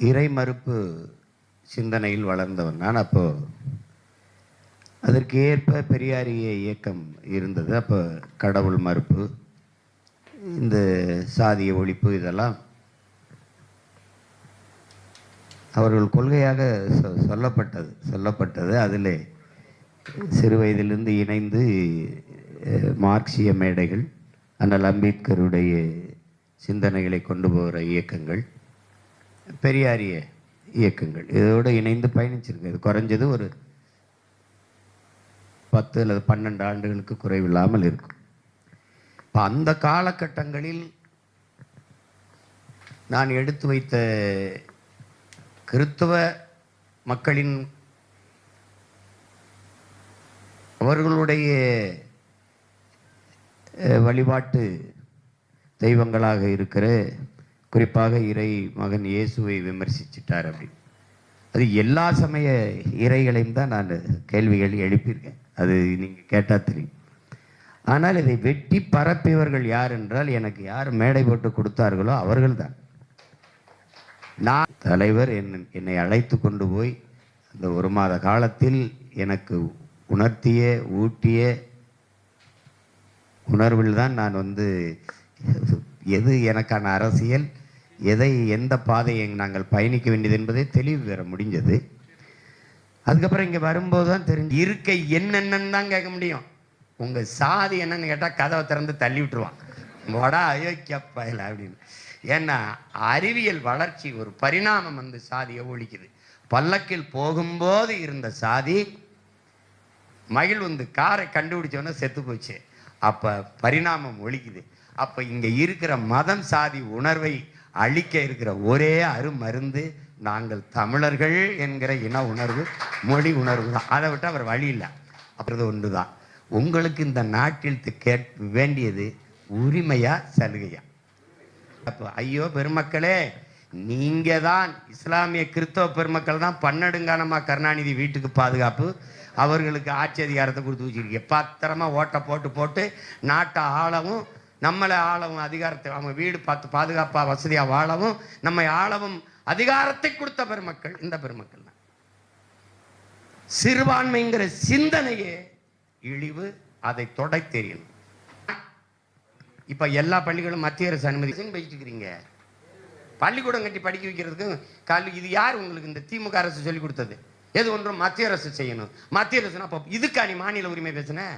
இறை மறுப்பு சிந்தனையில் வளர்ந்தவன் நான். அப்போ அதற்கு ஏற்ப பெரியாரிய இயக்கம் இருந்தது. அப்போ கடவுள் மறுப்பு, இந்த சாதிய ஒழிப்பு இதெல்லாம் அவர்கள் கொள்கையாக சொல்லப்பட்டது. அதில் சிறு வயதிலிருந்து இணைந்து மார்க்சிய மேடைகள், அண்ணல் அம்பேத்கருடைய சிந்தனைகளை கொண்டு போகிற இயக்கங்கள், பெரியாரிய இயக்கங்கள் இதோடு இணைந்து பயணிச்சிருக்கு. இது குறைஞ்சது ஒரு 10 அல்லது 12 ஆண்டுகளுக்கு குறைவில்லாமல் இருக்கும். இப்போ அந்த காலகட்டங்களில் நான் எடுத்து வைத்த கிறித்தவ மக்களின் அவர்களுடைய வழிபாட்டு தெய்வங்களாக இருக்கிற குறிப்பாக இறை மகன் இயேசுவை விமர்சிச்சிட்டார் அப்படின்னு. அது எல்லா சமய இறைகளையும் தான் நான் கேள்விகள் எழுப்பியிருக்கேன், அது நீங்கள் கேட்டால் தெரியும். ஆனால் இதை வெட்டி பரப்பியவர்கள் யார் என்றால், எனக்கு யார் மேடை போட்டு கொடுத்தார்களோ அவர்கள் தான். நான் தலைவர் என்னை அழைத்து கொண்டு போய் அந்த 1 மாத காலத்தில் எனக்கு உணர்த்திய ஊட்டிய உணர்வில் தான் நான் எது எனக்கான அரசியல், எந்த பாதையை நாங்கள் பயணிக்க வேண்டியது என்பதை தெளிவு பெற முடிஞ்சது. அதுக்கப்புறம் இங்கே வரும்போது தான் தெரிஞ்சு இருக்கை என்னென்னு தான் கேட்க முடியும். உங்கள் சாதி என்னன்னு கேட்டால் கதவை திறந்து தள்ளி விட்டுருவான், வடா அயோக்கியப்பயல அப்படின்னு. ஏன்னா அறிவியல் வளர்ச்சி ஒரு பரிணாமம் சாதியை ஒழிக்குது. பல்லக்கில் போகும்போது இருந்த சாதி மகிழ் காரை கண்டுபிடிச்சோன்னா செத்து போச்சு. அப்போ பரிணாமம் ஒழிக்குது. அப்போ இங்கே இருக்கிற மதம் சாதி உணர்வை அழிக்க இருக்கிற ஒரே அருமருந்து நாங்கள் தமிழர்கள் என்கிற இன உணர்வு, மொழி உணர்வு தான். அதை விட்டு அவர் வழி இல்லை. அப்புறம் ஒன்று தான், உங்களுக்கு இந்த நாட்டில் வேண்டியது உரிமையா சலுகையா? அப்போ ஐயோ பெருமக்களே, நீங்கள் தான் இஸ்லாமிய கிறிஸ்தவ பெருமக்கள் தான் பன்னெடுங்காலமாக கருணாநிதி வீட்டுக்கு பாதுகாப்பு, அவர்களுக்கு ஆட்சி அதிகாரத்தை கொடுத்து வச்சுருக்கீங்க. பத்திரமா ஓட்டை போட்டு நாட்டை ஆளவும் நம்மளை ஆளவும் அதிகாரத்தை, அவங்க வீடு பார்த்து பாதுகாப்பாக வசதியாக வாழவும் நம்மை ஆளவும் அதிகாரத்தை கொடுத்த பெருமக்கள் இந்த பெருமக்கள் தான். சிறுபான்மைங்கிற சிந்தனையே இழிவு, அதை தொடை தெரியணும். இப்போ எல்லா பள்ளிகளும் மத்திய அரசு அனுமதி படிச்சுட்டு இருக்கிறீங்க. பள்ளிக்கூடம் கட்டி படிக்க வைக்கிறதுக்கு கல்வி, இது யார் உங்களுக்கு இந்த திமுக அரசு சொல்லி கொடுத்தது? எது ஒன்றும் மத்திய அரசு செய்யணும். மத்திய அரசு அப்போ இதுக்கா நீ மாநில உரிமை பேசுன?